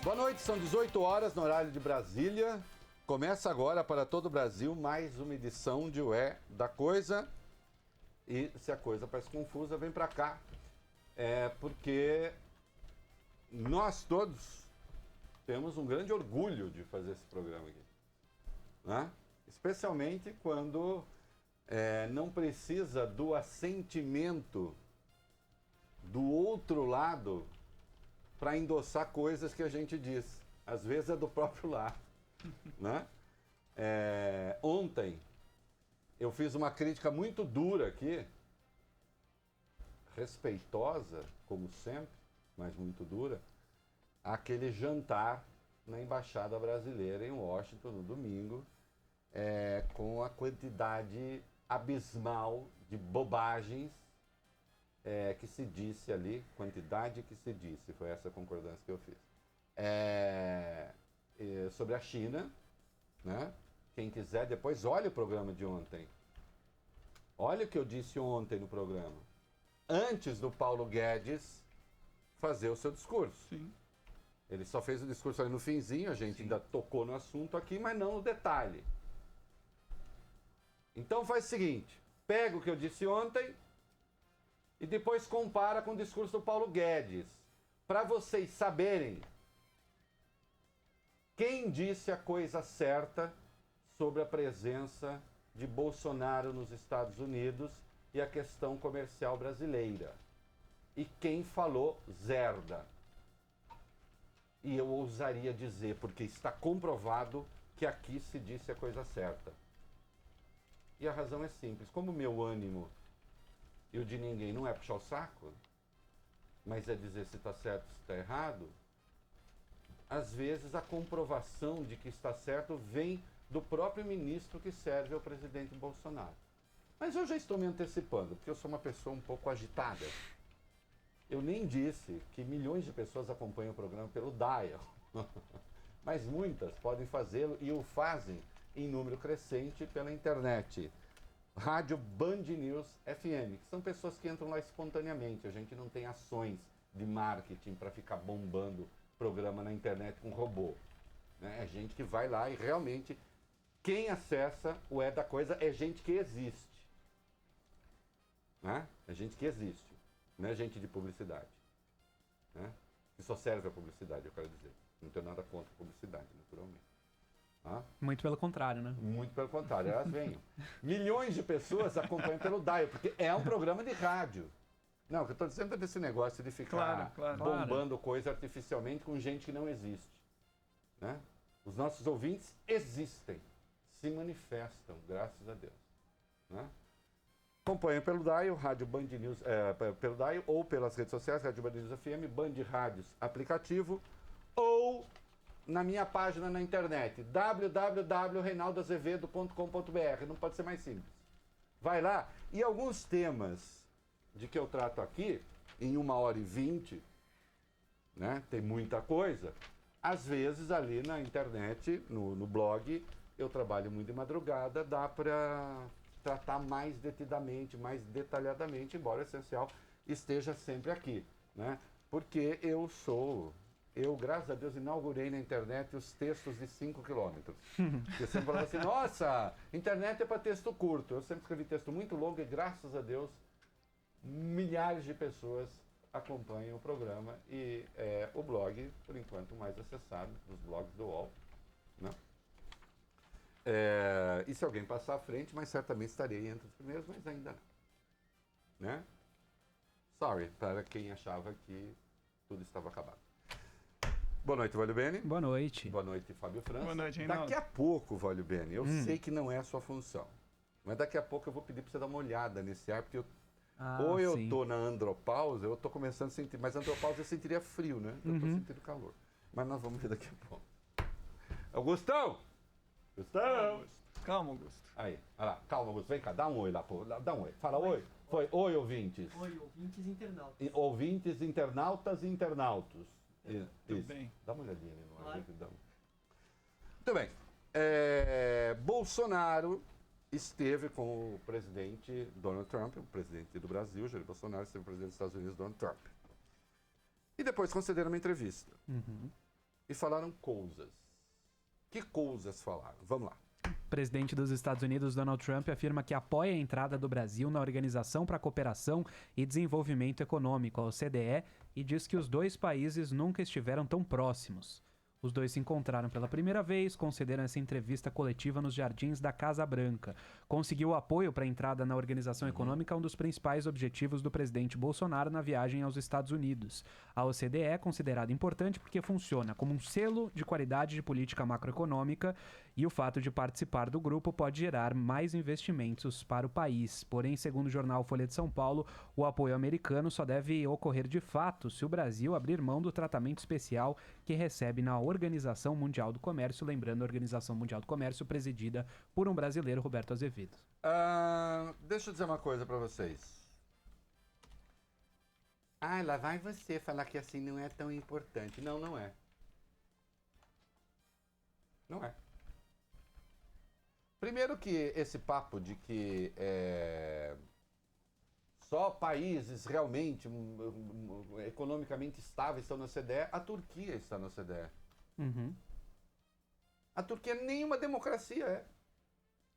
Boa noite, são 18 horas no horário de Brasília. Começa agora para todo o Brasil mais uma edição de Ué da Coisa. E se a coisa parece confusa, vem para cá. Porque nós todos temos um grande orgulho de fazer esse programa aqui. Né? Especialmente quando não precisa do assentimento do outro lado para endossar coisas que a gente diz. Às vezes é do próprio lado. Né? Ontem eu fiz uma crítica muito dura aqui, respeitosa, como sempre, mas muito dura, àquele jantar na Embaixada Brasileira em Washington no domingo, com a quantidade abismal de bobagens que se disse ali, quantidade que se disse, foi essa concordância que eu fiz. Sobre a China, né? Quem quiser, depois olhe o programa de ontem. Olha o que eu disse ontem no programa. Antes do Paulo Guedes fazer o seu discurso. Sim. Ele só fez o discurso ali no finzinho, a gente ainda tocou no assunto aqui, mas não no detalhe. Então faz o seguinte, pega o que eu disse ontem e depois compara com o discurso do Paulo Guedes, para vocês saberem quem disse a coisa certa sobre a presença de Bolsonaro nos Estados Unidos e a questão comercial brasileira. E quem falou zerda. E eu ousaria dizer, porque está comprovado que aqui se disse a coisa certa. E a razão é simples. Como o meu ânimo e o de ninguém não é puxar o saco, mas é dizer se está certo ou se está errado, às vezes a comprovação de que está certo vem do próprio ministro que serve ao presidente Bolsonaro. Mas eu já estou me antecipando, porque eu sou uma pessoa um pouco agitada. Eu nem disse que milhões de pessoas acompanham o programa pelo Dial, mas muitas podem fazê-lo e o fazem em número crescente pela internet. Rádio Band News FM, que são pessoas que entram lá espontaneamente. A gente não tem ações de marketing para ficar bombando programa na internet com robô. Né? É gente que vai lá e realmente quem acessa o É da Coisa é gente que existe. Né? É gente que existe. Não é gente de publicidade. Né? Que só serve a publicidade, eu quero dizer. Não tenho nada contra a publicidade, naturalmente. Muito pelo contrário, né? Muito pelo contrário, elas venham. Milhões de pessoas acompanham pelo Dial, porque é um programa de rádio. Não, o que eu estou dizendo é desse negócio de ficar bombando coisa artificialmente com gente que não existe. Né? Os nossos ouvintes existem, se manifestam, graças a Deus. Né? Acompanhem pelo Dial, Rádio Band News, pelo Dial, ou pelas redes sociais, Rádio Band News FM, Band Rádios aplicativo, ou na minha página na internet, www.reinaldoazevedo.com.br. Não pode ser mais simples. Vai lá, e alguns temas de que eu trato aqui, em 1h20, né, tem muita coisa, às vezes ali na internet, no blog, eu trabalho muito de madrugada, dá para tratar mais detidamente, mais detalhadamente, embora o essencial esteja sempre aqui, né? Porque eu, graças a Deus, inaugurei na internet os textos de 5 quilômetros. Eu sempre falava assim, nossa, internet é para texto curto. Eu sempre escrevi texto muito longo e, graças a Deus, milhares de pessoas acompanham o programa e o blog, por enquanto, mais acessado dos blogs do UOL. Né? E se alguém passar à frente, mas certamente estarei entre os primeiros, mas ainda não. Né? Sorry, para quem achava que tudo estava acabado. Boa noite, Vólio Bene. Boa noite. Boa noite, Fábio França. Boa noite, Reinaldo. Daqui a pouco, Vólio Bene, eu sei que não é a sua função, mas daqui a pouco eu vou pedir para você dar uma olhada nesse ar, porque eu tô na andropausa, eu tô começando a sentir, mas andropausa eu sentiria frio, né? Eu tô sentindo calor. Mas nós vamos ver daqui a pouco. Augustão! Augustão! Calma, Augusto. Aí, olha lá, calma, Augusto, vem cá, dá um oi lá, pô, dá um oi. Fala oi. Foi, oi, ouvintes. Oi, ouvintes internautas. Ouvintes, internautas e internautos. Tudo bem. Dá uma olhadinha ali no Claro. Muito bem. Bolsonaro esteve com o presidente Donald Trump, o presidente do Brasil, Jair Bolsonaro, esteve com o presidente dos Estados Unidos, Donald Trump. E depois concederam uma entrevista. e falaram coisas. Que coisas falaram? Vamos lá. O presidente dos Estados Unidos, Donald Trump, afirma que apoia a entrada do Brasil na Organização para a Cooperação e Desenvolvimento Econômico, a OCDE, e diz que os dois países nunca estiveram tão próximos. Os dois se encontraram pela primeira vez, concederam essa entrevista coletiva nos jardins da Casa Branca. Conseguiu apoio para a entrada na Organização Econômica, um dos principais objetivos do presidente Bolsonaro na viagem aos Estados Unidos. A OCDE é considerada importante porque funciona como um selo de qualidade de política macroeconômica e o fato de participar do grupo pode gerar mais investimentos para o país. Porém, segundo o jornal Folha de São Paulo, o apoio americano só deve ocorrer de fato se o Brasil abrir mão do tratamento especial que recebe na Organização Mundial do Comércio, lembrando a Organização Mundial do Comércio presidida por um brasileiro, Roberto Azevedo. Deixa eu dizer uma coisa para vocês. Lá vai você falar que assim não é tão importante. Não, não é. Não é. Primeiro que esse papo de que só países realmente economicamente estáveis estão na OCDE, a Turquia está na OCDE. Uhum. A Turquia nem uma democracia é.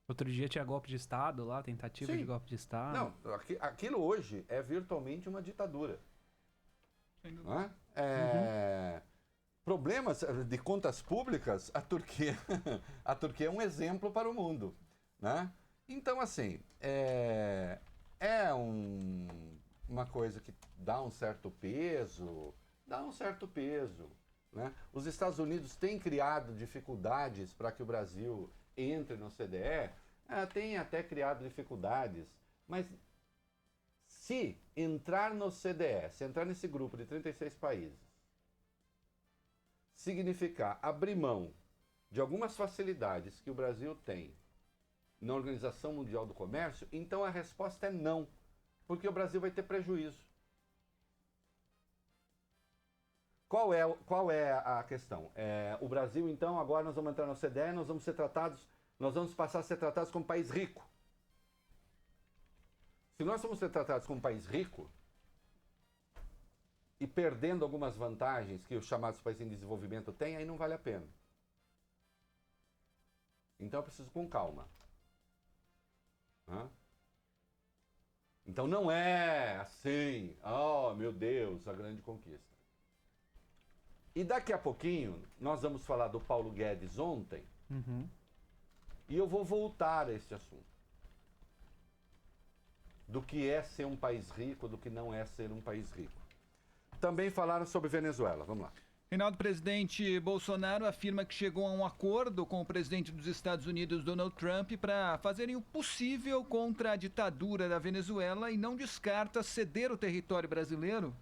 Outro dia tinha golpe de Estado lá, tentativa Sim. de golpe de Estado. Não, aquilo hoje é virtualmente uma ditadura. Não é? Problemas de contas públicas, a Turquia é um exemplo para o mundo. Né? Então, assim, uma coisa que dá um certo peso, né? Os Estados Unidos têm criado dificuldades para que o Brasil entre na OCDE, tem até criado dificuldades, mas se entrar no OCDE, se entrar nesse grupo de 36 países, significar abrir mão de algumas facilidades que o Brasil tem na Organização Mundial do Comércio, então a resposta é não, porque o Brasil vai ter prejuízo. Qual é a questão? O Brasil, então, agora nós vamos entrar na OCDE, nós vamos passar a ser tratados como um país rico. Se nós formos ser tratados como um país rico e perdendo algumas vantagens que os chamados países em desenvolvimento têm, aí não vale a pena. Então eu preciso com calma. Então não é assim, oh meu Deus, a grande conquista. E daqui a pouquinho, nós vamos falar do Paulo Guedes ontem, e eu vou voltar a esse assunto. Do que é ser um país rico, do que não é ser um país rico. Também falaram sobre Venezuela, vamos lá. Reinaldo, presidente Bolsonaro afirma que chegou a um acordo com o presidente dos Estados Unidos, Donald Trump, para fazerem o possível contra a ditadura da Venezuela e não descarta ceder o território brasileiro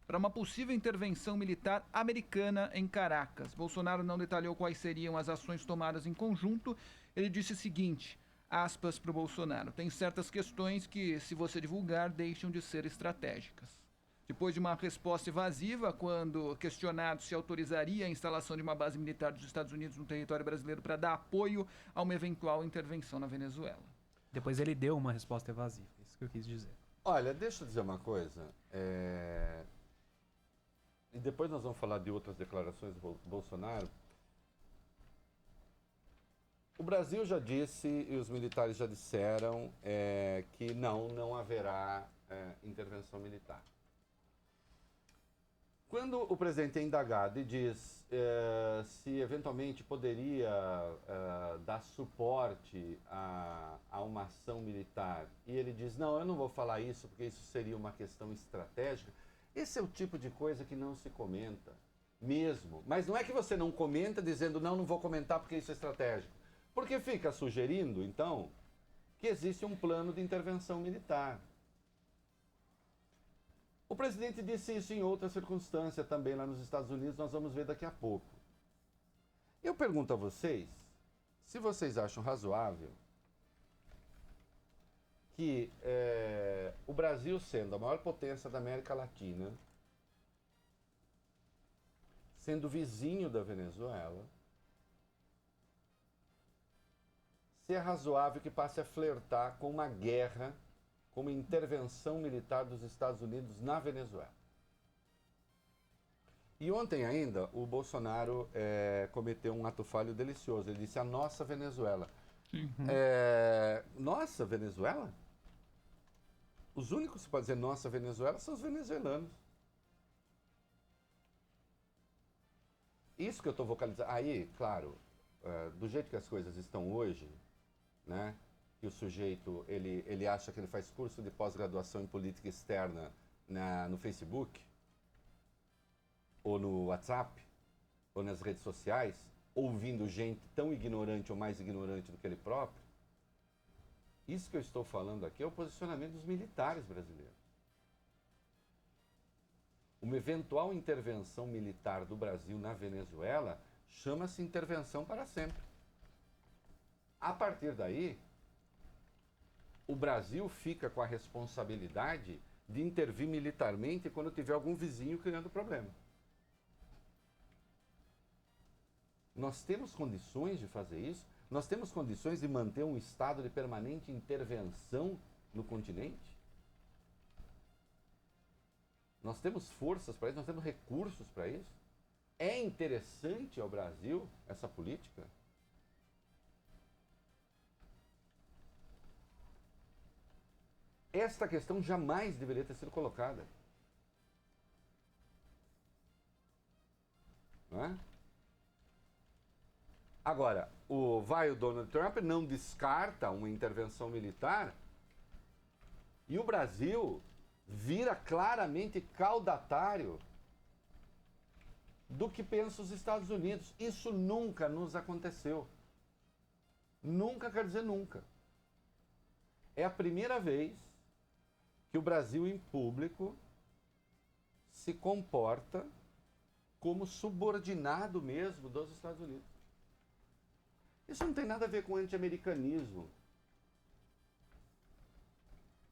para uma possível intervenção militar americana em Caracas. Bolsonaro não detalhou quais seriam as ações tomadas em conjunto. Ele disse o seguinte, aspas para o Bolsonaro, tem certas questões que, se você divulgar, deixam de ser estratégicas. Depois de uma resposta evasiva, quando questionado se autorizaria a instalação de uma base militar dos Estados Unidos no território brasileiro para dar apoio a uma eventual intervenção na Venezuela. Depois ele deu uma resposta evasiva, isso que eu quis dizer. Olha, deixa eu dizer uma coisa. E depois nós vamos falar de outras declarações do Bolsonaro. O Brasil já disse, e os militares já disseram, que não haverá intervenção militar. Quando o presidente é indagado e diz se eventualmente poderia dar suporte a uma ação militar, e ele diz, não, eu não vou falar isso porque isso seria uma questão estratégica, esse é o tipo de coisa que não se comenta, mesmo. Mas não é que você não comenta dizendo, não vou comentar porque isso é estratégico. Porque fica sugerindo, então, que existe um plano de intervenção militar. O presidente disse isso em outra circunstância também lá nos Estados Unidos, nós vamos ver daqui a pouco. Eu pergunto a vocês, se vocês acham razoável que o Brasil, sendo a maior potência da América Latina, sendo vizinho da Venezuela, se é razoável que passe a flertar com uma guerra, com uma intervenção militar dos Estados Unidos na Venezuela. E ontem ainda, o Bolsonaro cometeu um ato falho delicioso. Ele disse a nossa Venezuela. Nossa Venezuela? Os únicos que podem dizer nossa Venezuela são os venezuelanos. Isso que eu estou vocalizando. Aí, claro, do jeito que as coisas estão hoje, né, que o sujeito ele acha que ele faz curso de pós-graduação em política externa no Facebook, ou no WhatsApp, ou nas redes sociais, ouvindo gente tão ignorante ou mais ignorante do que ele próprio. Isso que eu estou falando aqui é o posicionamento dos militares brasileiros. Uma eventual intervenção militar do Brasil na Venezuela chama-se intervenção para sempre. A partir daí, o Brasil fica com a responsabilidade de intervir militarmente quando tiver algum vizinho criando problema. Nós temos condições de fazer isso? Nós temos condições de manter um estado de permanente intervenção no continente? Nós temos forças para isso? Nós temos recursos para isso? É interessante ao Brasil essa política? Esta questão jamais deveria ter sido colocada. Não é? Agora, o Donald Trump não descarta uma intervenção militar e o Brasil vira claramente caudatário do que pensam os Estados Unidos. Isso nunca nos aconteceu. Nunca quer dizer nunca. É a primeira vez que o Brasil, em público, se comporta como subordinado mesmo dos Estados Unidos. Isso não tem nada a ver com anti-americanismo.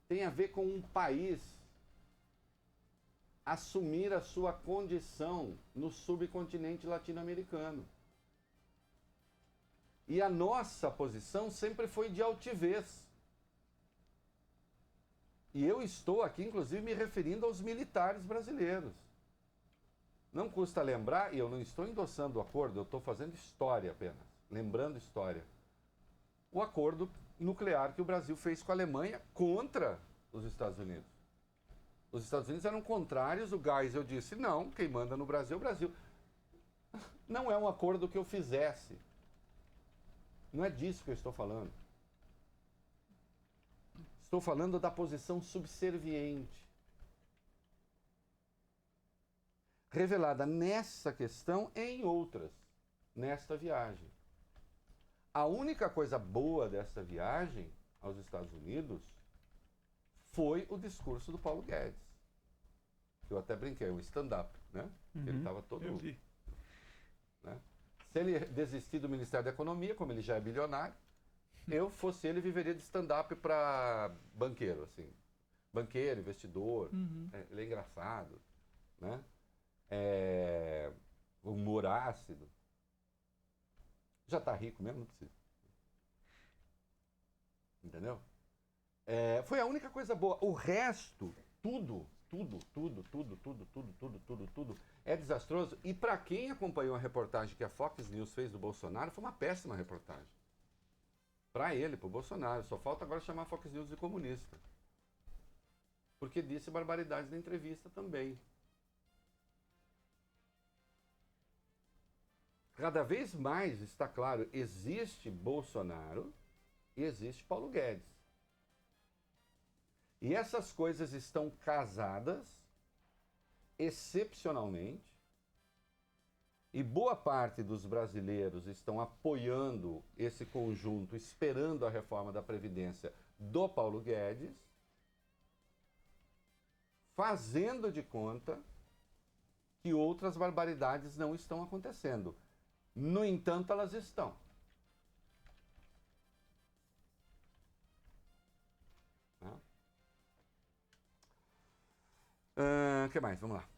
Tem a ver com um país assumir a sua condição no subcontinente latino-americano. E a nossa posição sempre foi de altivez. E eu estou aqui, inclusive, me referindo aos militares brasileiros. Não custa lembrar, e eu não estou endossando o acordo, eu estou fazendo história apenas, lembrando história. O acordo nuclear que o Brasil fez com a Alemanha contra os Estados Unidos. Os Estados Unidos eram contrários, o Geisel disse, não, quem manda no Brasil é o Brasil. Não é um acordo que eu fizesse. Não é disso que eu estou falando. Estou falando da posição subserviente, revelada nessa questão e em outras, nesta viagem. A única coisa boa dessa viagem aos Estados Unidos foi o discurso do Paulo Guedes. Que eu até brinquei, um stand-up, né? Ele estava todo... Eu vi. Né? Se ele desistir do Ministério da Economia, como ele já é bilionário, eu fosse ele, viveria de stand-up para banqueiro, assim. Banqueiro, investidor, ele é engraçado, né? Humor ácido. Já tá rico mesmo, não precisa. Entendeu? Foi a única coisa boa. O resto, tudo é desastroso. E para quem acompanhou a reportagem que a Fox News fez do Bolsonaro, foi uma péssima reportagem. Para ele, para o Bolsonaro. Só falta agora chamar a Fox News de comunista. Porque disse barbaridades na entrevista também. Cada vez mais está claro, existe Bolsonaro e existe Paulo Guedes. E essas coisas estão casadas, excepcionalmente, e boa parte dos brasileiros estão apoiando esse conjunto, esperando a reforma da Previdência do Paulo Guedes, fazendo de conta que outras barbaridades não estão acontecendo. No entanto, elas estão. O que mais? Vamos lá.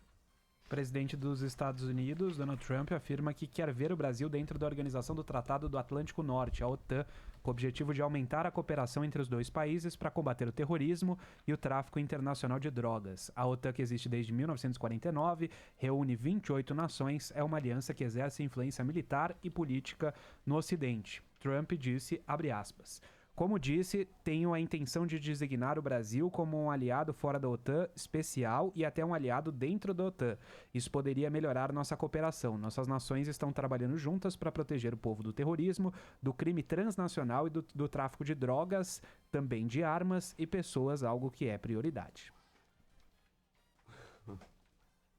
presidente dos Estados Unidos, Donald Trump, afirma que quer ver o Brasil dentro da Organização do Tratado do Atlântico Norte, a OTAN, com o objetivo de aumentar a cooperação entre os dois países para combater o terrorismo e o tráfico internacional de drogas. A OTAN, que existe desde 1949, reúne 28 nações, é uma aliança que exerce influência militar e política no Ocidente. Trump disse, abre aspas, como disse, tenho a intenção de designar o Brasil como um aliado fora da OTAN especial e até um aliado dentro da OTAN. Isso poderia melhorar nossa cooperação. Nossas nações estão trabalhando juntas para proteger o povo do terrorismo, do crime transnacional e do tráfico de drogas, também de armas e pessoas, algo que é prioridade.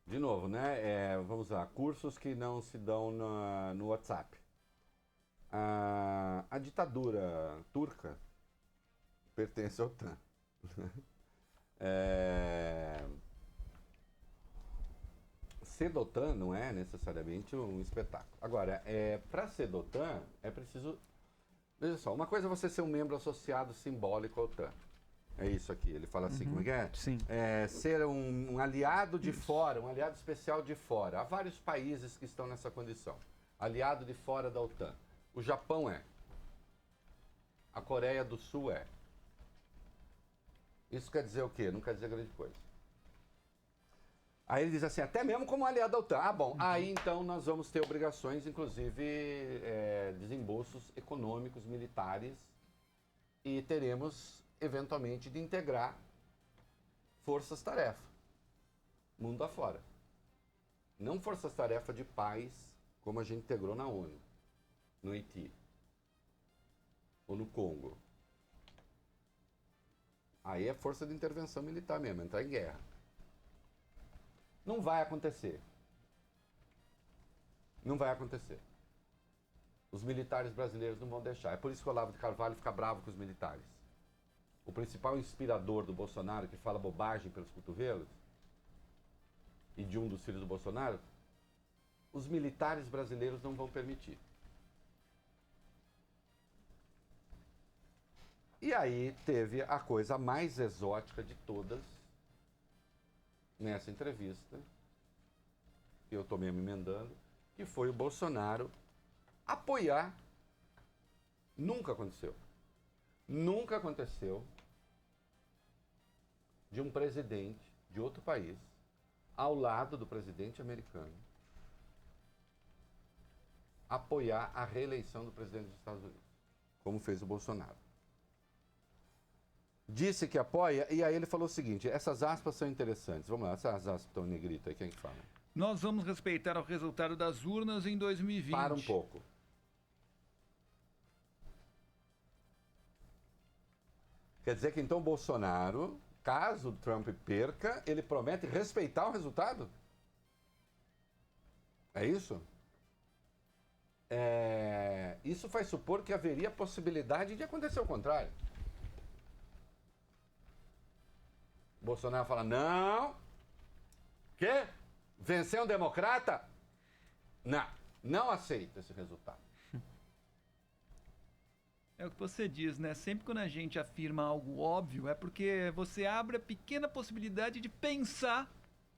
De novo, né? Vamos lá, cursos que não se dão no WhatsApp. A ditadura turca pertence à OTAN. Ser da OTAN não é necessariamente um espetáculo. Agora, para ser da OTAN, é preciso... Veja só, uma coisa é você ser um membro associado simbólico à OTAN. É isso aqui, ele fala assim, como é que é? Sim. Ser um aliado de fora, um aliado especial de fora. Há vários países que estão nessa condição. Aliado de fora da OTAN. O Japão é. A Coreia do Sul é. Isso quer dizer o quê? Não quer dizer grande coisa. Aí ele diz assim, até mesmo como aliado da OTAN. Ah, bom, aí então nós vamos ter obrigações, inclusive desembolsos econômicos, militares, e teremos, eventualmente, de integrar forças-tarefa, mundo afora. Não forças-tarefa de paz, como a gente integrou na ONU. No Haiti ou no Congo. Aí é força de intervenção militar mesmo, entrar em guerra. Não vai acontecer. Não vai acontecer. Os militares brasileiros não vão deixar. É por isso que o Olavo de Carvalho fica bravo com os militares. O principal inspirador do Bolsonaro, que fala bobagem pelos cotovelos, e de um dos filhos do Bolsonaro, os militares brasileiros não vão permitir. E aí teve a coisa mais exótica de todas nessa entrevista, que eu estou mesmo emendando, que foi o Bolsonaro apoiar. Nunca aconteceu de um presidente de outro país ao lado do presidente americano apoiar a reeleição do presidente dos Estados Unidos, como fez o Bolsonaro. Disse que apoia, e aí ele falou o seguinte, essas aspas são interessantes. Vamos lá, essas aspas estão em negrito aí, quem que fala? Nós vamos respeitar o resultado das urnas em 2020. Para um pouco. Quer dizer que então o Bolsonaro, caso o Trump perca, ele promete respeitar o resultado? É isso? Isso faz supor que haveria possibilidade de acontecer o contrário. Bolsonaro fala, não. Quê? Vencer um democrata? Não aceita esse resultado. É o que você diz, né? Sempre quando a gente afirma algo óbvio, é porque você abre a pequena possibilidade de pensar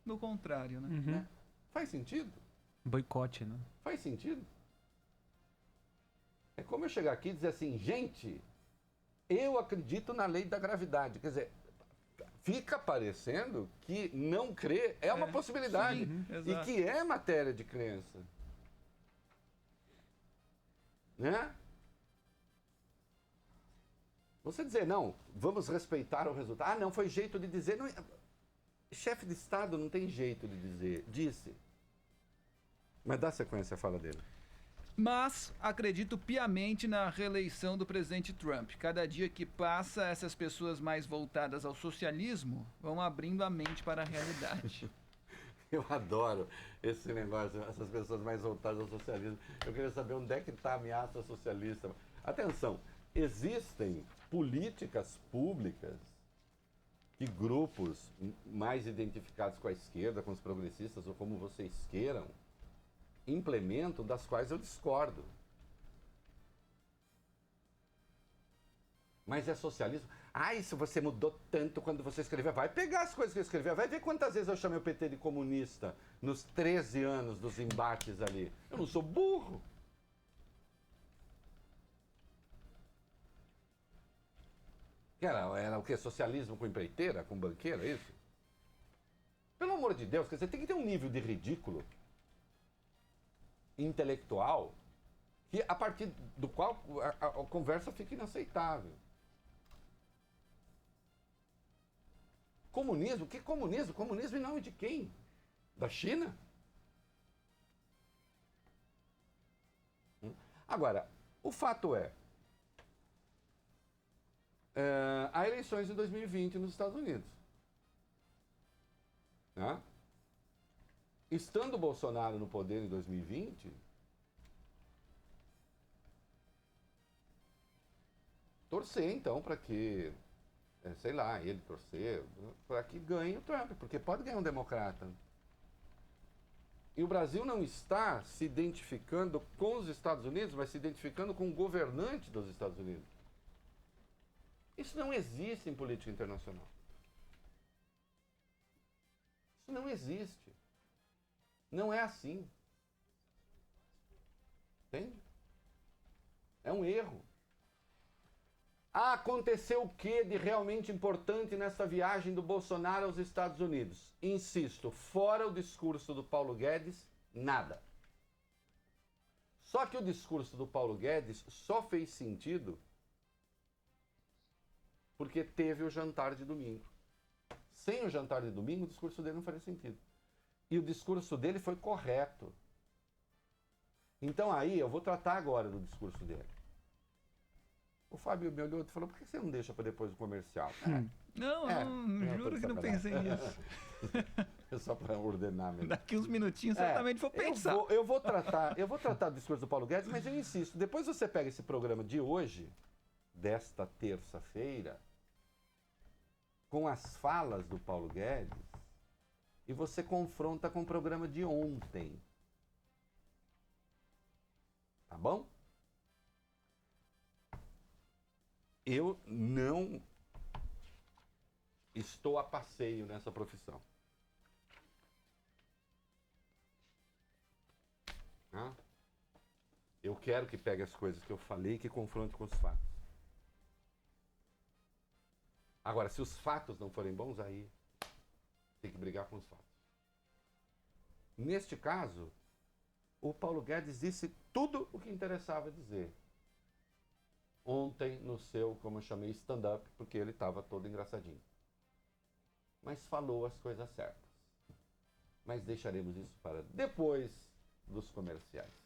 no contrário, né? Né? Faz sentido? Boicote, né? Faz sentido. É como eu chegar aqui e dizer assim, gente, eu acredito na lei da gravidade. Quer dizer, fica parecendo que não crer é uma possibilidade. Sim, e que é matéria de crença. Né? Você dizer, não, vamos respeitar o resultado. Ah, não, foi jeito de dizer. Não, chefe de Estado não tem jeito de dizer. Disse. Mas dá sequência à fala dele. Mas acredito piamente na reeleição do presidente Trump. Cada dia que passa, essas pessoas mais voltadas ao socialismo vão abrindo a mente para a realidade. Eu adoro esse negócio, essas pessoas mais voltadas ao socialismo. Eu queria saber onde é que está a ameaça socialista. Atenção, existem políticas públicas que grupos mais identificados com a esquerda, com os progressistas, ou como vocês queiram, implementam, das quais eu discordo. Mas é socialismo? Ah, isso você mudou tanto quando você escreveu. Vai pegar as coisas que eu escrevi, vai ver quantas vezes eu chamei o PT de comunista nos 13 anos dos embates ali. Eu não sou burro. Era o quê? Socialismo com empreiteira, com banqueira, isso? Pelo amor de Deus, quer dizer, tem que ter um nível de ridículo intelectual que, a partir do qual a conversa fica inaceitável. Comunismo? Que comunismo? Comunismo em nome de quem? Da China? Agora, o fato há eleições em 2020 nos Estados Unidos. Né? Estando o Bolsonaro no poder em 2020, torcer então para que, sei lá, ele torcer, para que ganhe o Trump, porque pode ganhar um democrata. E o Brasil não está se identificando com os Estados Unidos, mas se identificando com o governante dos Estados Unidos. Isso não existe em política internacional. Isso não existe. Não é assim. Entende? É um erro. Aconteceu o que de realmente importante nessa viagem do Bolsonaro aos Estados Unidos? Insisto, fora o discurso do Paulo Guedes, nada. Só que o discurso do Paulo Guedes só fez sentido porque teve o jantar de domingo. Sem o jantar de domingo, o discurso dele não faria sentido. E o discurso dele foi correto. Então aí, eu vou tratar agora do discurso dele. O Fábio me olhou e falou, por que você não deixa para depois do comercial? Não, juro que não pensei nisso. É só para ordenar mesmo. Daqui uns minutinhos certamente vou pensar. Eu vou tratar do discurso do Paulo Guedes, mas eu insisto, depois você pega esse programa de hoje, desta terça-feira, com as falas do Paulo Guedes, e você confronta com o programa de ontem. Tá bom? Eu não estou a passeio nessa profissão. Eu quero que pegue as coisas que eu falei e que confronte com os fatos. Agora, se os fatos não forem bons, aí tem que brigar com os fatos. Neste caso, o Paulo Guedes disse tudo o que interessava dizer. Ontem, no seu, como eu chamei, stand-up, porque ele estava todo engraçadinho. Mas falou as coisas certas. Mas deixaremos isso para depois dos comerciais.